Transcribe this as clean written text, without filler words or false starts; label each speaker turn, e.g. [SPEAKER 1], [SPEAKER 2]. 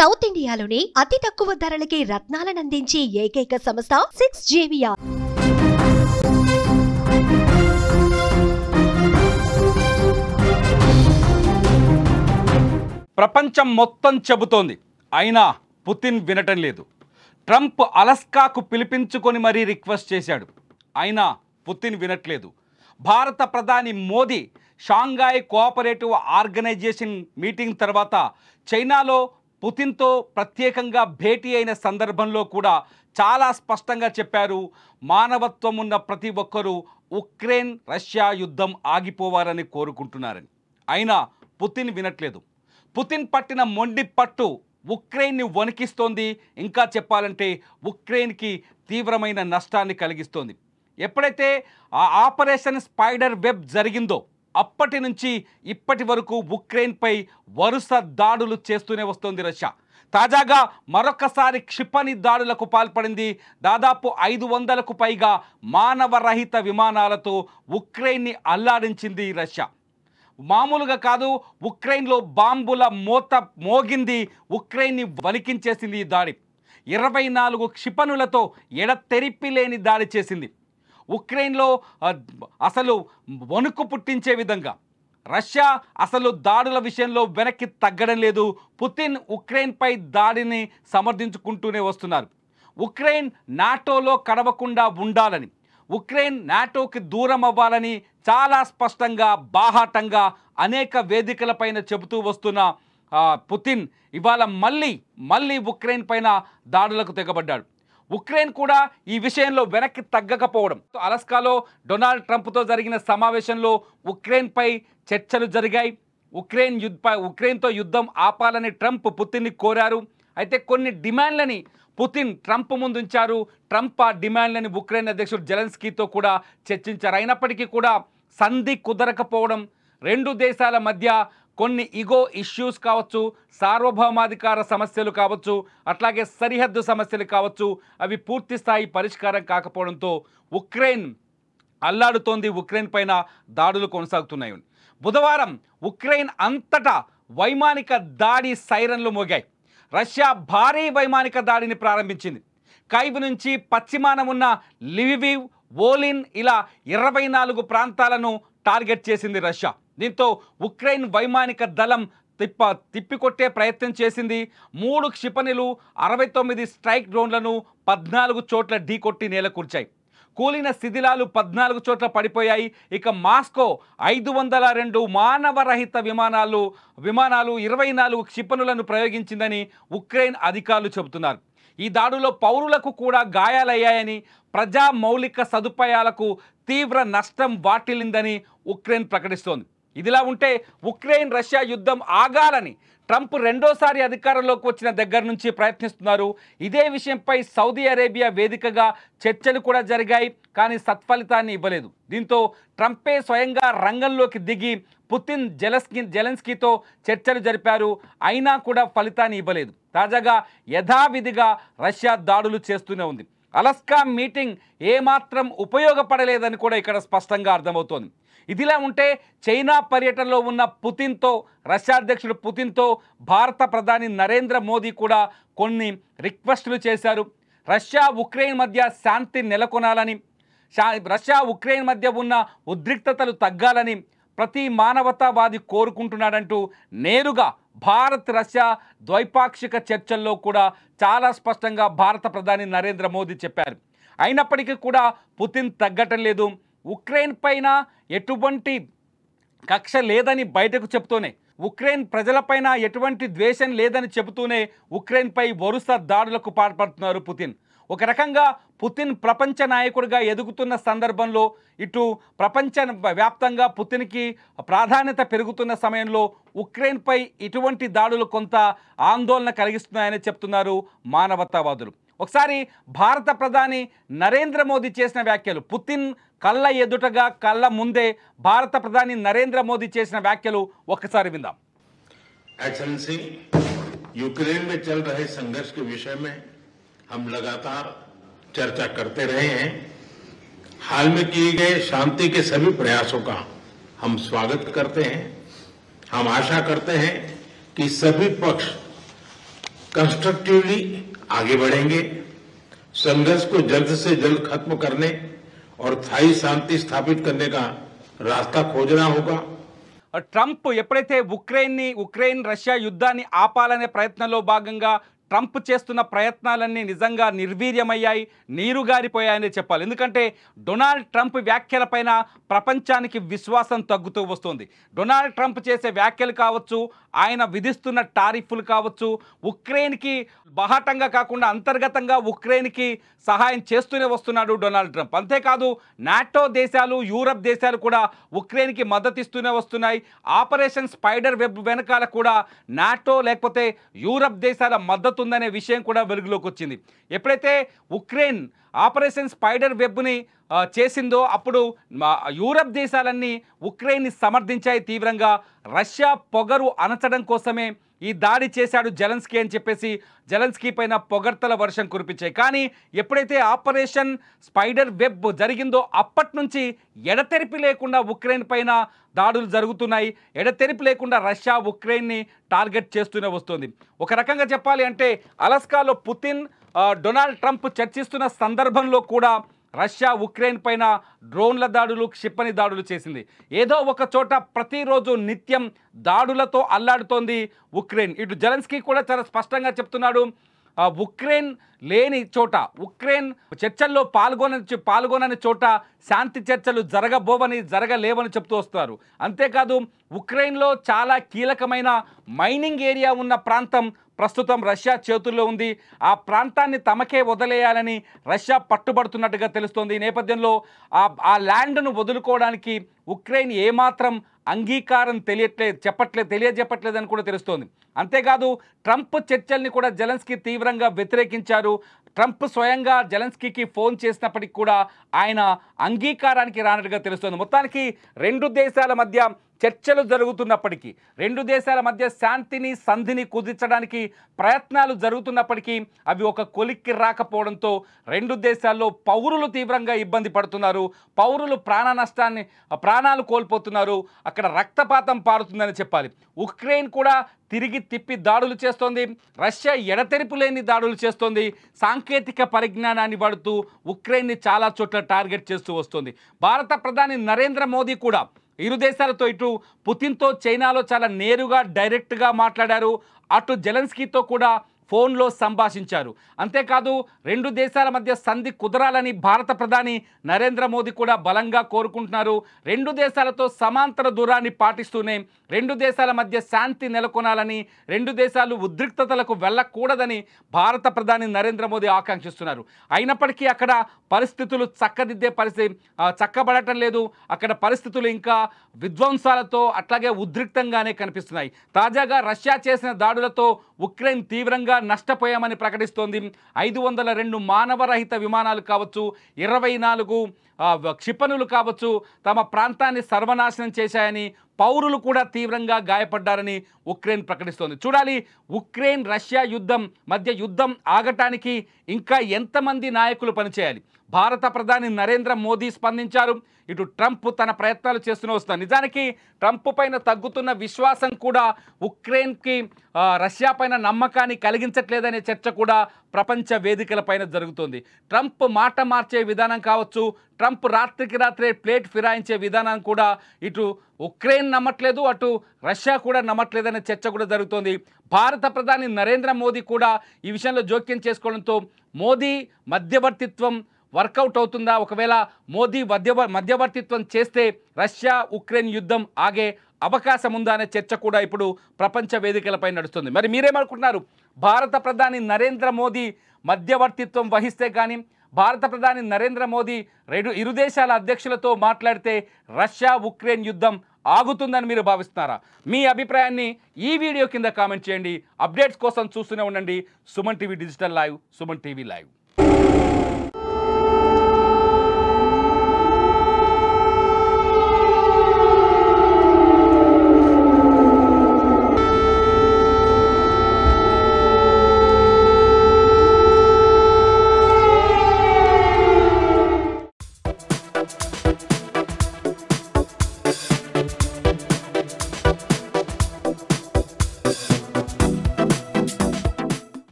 [SPEAKER 1] South ఇండియాలోని అతి తక్కువ ధరలకి రత్నాలనందించే ఏకైక సంస్థ 6JVR.
[SPEAKER 2] ప్రపంచం మొత్తం చెబుతోంది, అయినా పుతిన్ వినటం లేదు. ట్రంప్ అలస్కాకు పిలిపించుకొని మరీ రిక్వెస్ట్ చేశాడు, అయినా పుతిన్ వినట్లేదు. భారత ప్రధాని Modi Shanghai cooperative organisation meeting తర్వాత చైనాలో పుతిన్తో ప్రత్యేకంగా భేటీ అయిన సందర్భంలో కూడా చాలా స్పష్టంగా చెప్పారు, మానవత్వం ఉన్న ప్రతి ఒక్కరూ ఉక్రెయిన్ రష్యా యుద్ధం ఆగిపోవాలని కోరుకుంటున్నారని. అయినా పుతిన్ వినట్లేదు. పుతిన్ పట్టిన మొండి పట్టు ఉక్రెయిన్ని వణికిస్తోంది. ఇంకా చెప్పాలంటే ఉక్రెయిన్కి తీవ్రమైన నష్టాన్ని కలిగిస్తోంది. ఎప్పుడైతే ఆ ఆపరేషన్ స్పైడర్ వెబ్ జరిగిందో అప్పటి నుంచి ఇప్పటి వరకు ఉక్రెయిన్పై వరుస దాడులు చేస్తూనే వస్తోంది రష్యా. తాజాగా మరొకసారి క్షిపణి దాడులకు పాల్పడింది. దాదాపు 500కు పైగా మానవరహిత విమానాలతో ఉక్రెయిన్ని అల్లాడించింది రష్యా. మామూలుగా కాదు, ఉక్రెయిన్లో బాంబుల మోత మోగింది. ఉక్రెయిన్ని వణికించేసింది ఈ దాడి. 24 క్షిపణులతో ఎడతెరిపి లేని దాడి చేసింది. ఉక్రెయిన్లో అసలు వణుకు పుట్టించే విధంగా రష్యా అసలు దాడుల విషయంలో వెనక్కి తగ్గడం లేదు. పుతిన్ ఉక్రెయిన్పై దాడిని సమర్థించుకుంటూనే వస్తున్నారు. ఉక్రెయిన్ నాటోలో కడవకుండా ఉండాలని, ఉక్రెయిన్ నాటోకి దూరం అవ్వాలని చాలా స్పష్టంగా బాహాటంగా అనేక వేదికలపైన చెబుతూ వస్తున్న పుతిన్ ఇవాళ మళ్ళీ ఉక్రెయిన్ పైన దాడులకు తెగబడ్డాడు. ఉక్రెయిన్ కూడా ఈ విషయంలో వెనక్కి తగ్గకపోవడం. అలస్కాలో డొనాల్డ్ ట్రంప్తో జరిగిన సమావేశంలో ఉక్రెయిన్పై చర్చలు జరిగాయి. ఉక్రెయిన్తో యుద్ధం ఆపాలని ట్రంప్ పుతిన్ని కోరారు. అయితే కొన్ని డిమాండ్లని పుతిన్ ట్రంప్ ముందుంచారు. ట్రంప్ ఆ డిమాండ్లని ఉక్రెయిన్ అధ్యక్షుడు జెలెన్స్కీతో కూడా చర్చించారు. అయినప్పటికీ కూడా సంధి కుదరకపోవడం, రెండు దేశాల మధ్య కొన్ని ఇగో ఇష్యూస్ కావచ్చు, సార్వభౌమాధికార సమస్యలు కావచ్చు, అట్లాగే సరిహద్దు సమస్యలు కావచ్చు, అవి పూర్తి స్థాయి పరిష్కారం కాకపోవడంతో ఉక్రెయిన్ అల్లాడుతోంది. ఉక్రెయిన్ పైన దాడులు కొనసాగుతున్నాయి. బుధవారం ఉక్రెయిన్ అంతటా వైమానిక దాడి సైరన్లు మోగాయి. రష్యా భారీ వైమానిక దాడిని ప్రారంభించింది. కైవ్ నుంచి పశ్చిమాన ఉన్న లివివ్, వోలిన్ ఇలా 24 ప్రాంతాలను టార్గెట్ చేసింది రష్యా. దీంతో ఉక్రెయిన్ వైమానిక దళం తిప్పికొట్టే ప్రయత్నం చేసింది. 3 క్షిపణులు, 69 స్ట్రైక్ డ్రోన్లను 14 చోట్ల ఢీకొట్టి నేలకూర్చాయి. కూలిన శిథిలాలు 14 చోట్ల పడిపోయాయి. ఇక మాస్కో 502 మానవరహిత విమానాలు 24 క్షిపణులను ప్రయోగించిందని ఉక్రెయిన్ అధికారులు చెబుతున్నారు. ఈ దాడులో పౌరులకు కూడా గాయాలయ్యాయని, ప్రజా మౌలిక సదుపాయాలకు తీవ్ర నష్టం వాటిల్లిందని ఉక్రెయిన్ ప్రకటిస్తోంది. ఇదిలా ఉంటే ఉక్రెయిన్ రష్యా యుద్ధం ఆగాలని ట్రంప్ రెండోసారి అధికారంలోకి వచ్చిన దగ్గర నుంచి ప్రయత్నిస్తున్నారు. ఇదే విషయంపై సౌదీ అరేబియా వేదికగా చర్చలు కూడా జరిగాయి, కానీ సత్ఫలితాన్ని ఇవ్వలేదు. దీంతో ట్రంపే స్వయంగా రంగంలోకి దిగి పుతిన్ జెలెన్స్కీతో చర్చలు జరిపారు. అయినా కూడా ఫలితాన్ని ఇవ్వలేదు. తాజాగా యథావిధిగా రష్యా దాడులు చేస్తూనే ఉంది. అలస్కా మీటింగ్ ఏమాత్రం ఉపయోగపడలేదని కూడా ఇక్కడ స్పష్టంగా అర్థమవుతోంది. ఇదిలా ఉంటే చైనా పర్యటనలో ఉన్న పుతిన్తో, రష్యా అధ్యక్షుడు పుతిన్తో భారత ప్రధాని నరేంద్ర మోదీ కూడా కొన్ని రిక్వెస్టులు చేశారు. రష్యా ఉక్రెయిన్ మధ్య శాంతి నెలకొనాలని, రష్యా ఉక్రెయిన్ మధ్య ఉన్న ఉద్రిక్తతలు తగ్గాలని ప్రతి మానవతావాది కోరుకుంటున్నాడంటూ నేరుగా భారత్ రష్యా ద్వైపాక్షిక చర్చల్లో కూడా చాలా స్పష్టంగా భారత ప్రధాని నరేంద్ర మోదీ చెప్పారు. అయినప్పటికీ కూడా పుతిన్ తగ్గటం లేదు. ఉక్రెయిన్ పైన ఎటువంటి కక్ష లేదని బయటకు చెబుతూనే, ఉక్రెయిన్ ప్రజలపైన ఎటువంటి ద్వేషం లేదని చెబుతూనే ఉక్రెయిన్పై వరుస దాడులకు పాల్పడుతున్నారు పుతిన్. ఒక రకంగా పుతిన్ ప్రపంచ నాయకుడిగా ఎదుగుతున్న సందర్భంలో, ఇటు ప్రపంచ వ్యాప్తంగా పుతిన్కి ప్రాధాన్యత పెరుగుతున్న సమయంలో ఉక్రెయిన్పై ఇటువంటి దాడులు కొంత ఆందోళన కలిగిస్తున్నాయని చెప్తున్నారు మానవతావాదులు. ఒకసారి భారత ప్రధాని నరేంద్ర మోదీ చేసిన వ్యాఖ్యలు, పుతిన్ కళ్ళ ఎదుటగా కళ్ళ ముందే భారత ప్రధాని నరేంద్ర మోదీ చేసిన వ్యాఖ్యలు ఒక్కసారి విందాం.
[SPEAKER 3] एक्सेलेंसी, यूक्रेन में चल रहे संघर्ष के विषय में हम लगातार चर्चा करते रहे हैं। हाल में किए गए शांति के सभी प्रयासों का हम स्वागत करते हैं। हम आशा करते हैं कि सभी पक्ष कंस्ट्रक्टिवली आगे बढ़ेंगे। संघर्ष को जल्द से जल्द खत्म करने और स्थायी शांति स्थापित करने का रास्ता खोजना होगा।
[SPEAKER 2] ట్రంప్ ఎప్పుడైతే ఉక్రెయిన్ రష్యా యుద్ధాన్ని ఆపాలనే ప్రయత్నంలో భాగంగా ట్రంప్ చేస్తున్న ప్రయత్నాలన్నీ నిజంగా నిర్వీర్యమయ్యాయి, నీరుగారిపోయాయని చెప్పాలి. ఎందుకంటే డొనాల్డ్ ట్రంప్ వ్యాఖ్యలపైన ప్రపంచానికి విశ్వాసం తగ్గుతూ వస్తుంది. డొనాల్డ్ ట్రంప్ చేసే వ్యాఖ్యలు కావచ్చు, ఆయన విధిస్తున్న టారిఫ్లు కావచ్చు, ఉక్రెయిన్కి బాహాటంగా కాకుండా అంతర్గతంగా ఉక్రెయిన్కి సహాయం చేస్తూనే వస్తున్నాడు డొనాల్డ్ ట్రంప్. అంతేకాదు నాటో దేశాలు, యూరప్ దేశాలు కూడా ఉక్రెయిన్కి మద్దతు ఇస్తూనే వస్తున్నాయి. ఆపరేషన్ స్పైడర్ వెబ్ వెనకాల కూడా నాటో లేకపోతే యూరప్ దేశాల మద్దతు ఉందనే విషయం కూడా వెలుగులోకి వచ్చింది. ఎప్పుడైతే ఉక్రెయిన్ ఆపరేషన్ స్పైడర్ వెబ్ని చేసిందో అప్పుడు యూరప్ దేశాలన్నీ ఉక్రెయిన్ని సమర్థించాయి తీవ్రంగా. రష్యా పొగరు అణచడం కోసమే ఈ దాడి చేశాడు జెలెన్స్కీ అని చెప్పేసి జెలెన్స్కీ పైన పొగడ్తల వర్షం కురిపించాయి. కానీ ఎప్పుడైతే ఆపరేషన్ స్పైడర్ వెబ్ జరిగిందో అప్పటి నుంచి ఎడతెరిపి లేకుండా ఉక్రెయిన్ పైన దాడులు జరుగుతున్నాయి. ఎడతెరిపి లేకుండా రష్యా ఉక్రెయిన్ని టార్గెట్ చేస్తూనే వస్తుంది. ఒక రకంగా చెప్పాలి అంటే అలస్కాలో పుతిన్ డొనాల్డ్ ట్రంప్ చర్చిస్తున్న సందర్భంలో కూడా రష్యా ఉక్రెయిన్ పైన డ్రోన్ల దాడులు, క్షిపణి దాడులు చేసింది. ఏదో ఒక చోట ప్రతిరోజు నిత్యం దాడులతో అల్లాడుతోంది ఉక్రెయిన్. ఇటు జెలెన్స్కీ కూడా చాలా స్పష్టంగా చెప్తున్నాడు, ఉక్రెయిన్ లేని చోట, ఉక్రెయిన్ చర్చల్లో పాల్గొనని చోట శాంతి చర్చలు జరగలేవని చెప్తూ వస్తారు. అంతేకాదు ఉక్రెయిన్లో చాలా కీలకమైన మైనింగ్ ఏరియా ఉన్న ప్రాంతం ప్రస్తుతం రష్యా చేతుల్లో ఉంది. ఆ ప్రాంతాన్ని తమకే వదిలేయాలని రష్యా పట్టుబడుతున్నట్టుగా తెలుస్తోంది. ఈ నేపథ్యంలో ఆ ల్యాండ్ను వదులుకోవడానికి ఉక్రెయిన్ ఏమాత్రం అంగీకారం తెలియజెప్పట్లేదని కూడా తెలుస్తోంది. అంతేకాదు ట్రంప్ చర్చల్ని కూడా జెలెన్స్కీ తీవ్రంగా వ్యతిరేకించారు. ట్రంప్ స్వయంగా జెలెన్స్కీకి ఫోన్ చేసినప్పటికీ కూడా ఆయన అంగీకారానికి రానట్టుగా తెలుస్తోంది. మొత్తానికి రెండు దేశాల మధ్య చర్చలు జరుగుతున్నప్పటికీ, రెండు దేశాల మధ్య శాంతిని సంధిని కుదించడానికి ప్రయత్నాలు జరుగుతున్నప్పటికీ అవి ఒక కొలిక్కి రాకపోవడంతో రెండు దేశాల్లో పౌరులు తీవ్రంగా ఇబ్బంది పడుతున్నారు. పౌరులు ప్రాణాలు కోల్పోతున్నారు. అక్కడ రక్తపాతం పారుతుందని చెప్పాలి. ఉక్రెయిన్ కూడా తిరిగి తిప్పి దాడులు చేస్తోంది. రష్యా ఎడతెరిపి లేని దాడులు చేస్తోంది. సాంకేతిక పరిజ్ఞానాన్ని వాడుతూ ఉక్రెయిన్ని చాలా చోట్ల టార్గెట్ చేస్తూ వస్తుంది. భారత ప్రధాని నరేంద్ర మోదీ కూడా ఇరు దేశాలతో ఇటు పుతిన్తో చైనాలో చాలా నేరుగా డైరెక్ట్గా మాట్లాడారు. అటు జెలెన్స్కీతో కూడా ఫోన్లో సంభాషించారు. అంతేకాదు రెండు దేశాల మధ్య సంధి కుదరాలని భారత ప్రధాని నరేంద్ర మోదీ కూడా బలంగా కోరుకుంటున్నారు. రెండు దేశాలతో సమాంతర దూరాన్ని పాటిస్తూనే రెండు దేశాల మధ్య శాంతి నెలకొనాలని, రెండు దేశాలు ఉద్రిక్తతలకు వెళ్ళకూడదని భారత ప్రధాని నరేంద్ర మోదీ ఆకాంక్షిస్తున్నారు. అయినప్పటికీ అక్కడ పరిస్థితులు చక్కబడటం లేదు. అక్కడ పరిస్థితులు ఇంకా విధ్వంసాలతో అట్లాగే ఉద్రిక్తంగానే కనిపిస్తున్నాయి. తాజాగా రష్యా చేసిన దాడులతో ఉక్రెయిన్ తీవ్రంగా నష్టపోయామని ప్రకటిస్తోంది. 502 మానవరహిత విమానాలు కావచ్చు, 24 క్షిపణులు కావచ్చు తమ ప్రాంతాన్ని సర్వనాశనం చేశాయని, పౌరులు కూడా తీవ్రంగా గాయపడ్డారని ఉక్రెయిన్ ప్రకటిస్తోంది. చూడాలి ఉక్రెయిన్ రష్యా యుద్ధం ఆగటానికి ఇంకా ఎంతమంది నాయకులు పనిచేయాలి. భారత ప్రధాని నరేంద్ర మోదీ స్పందించారు. ఇటు ట్రంప్ తన ప్రయత్నాలు చేస్తూనే వస్తున్నారు. నిజానికి ట్రంప్ పైన తగ్గుతున్న విశ్వాసం కూడా ఉక్రెయిన్కి రష్యా పైన నమ్మకాన్ని కలిగించట్లేదనే చర్చ కూడా ప్రపంచ వేదికలపైన జరుగుతుంది. ట్రంప్ మాట మార్చే విధానం కావచ్చు, ట్రంప్ రాత్రికి రాత్రే ప్లేట్ ఫిరాయించే విధానం కూడా ఇటు ఉక్రెయిన్ నమ్మట్లేదు, అటు రష్యా కూడా నమ్మట్లేదనే చర్చ కూడా జరుగుతోంది. భారత ప్రధాని నరేంద్ర మోదీ కూడా ఈ విషయంలో జోక్యం చేసుకోవడంతో మోదీ మధ్యవర్తిత్వం వర్కౌట్ అవుతుందా? ఒకవేళ మోదీ మధ్యవర్తిత్వం చేస్తే రష్యా ఉక్రెయిన్ యుద్ధం ఆగే అవకాశం ఉందా అనే చర్చ కూడా ఇప్పుడు ప్రపంచ వేదికలపై నడుస్తుంది. మరి మీరేమనుకుంటున్నారు? భారత ప్రధాని నరేంద్ర మోదీ మధ్యవర్తిత్వం వహిస్తే కానీ, భారత ప్రధాని నరేంద్ర మోదీ ఇరు దేశాల అధ్యక్షులతో మాట్లాడితే రష్యా ఉక్రెయిన్ యుద్ధం ఆగుతుందని మీరు భావిస్తున్నారా? మీ అభిప్రాయాన్ని ఈ వీడియో కింద కామెంట్ చేయండి. అప్డేట్స్ కోసం చూస్తూనే ఉండండి Suman TV digital live, Suman TV live.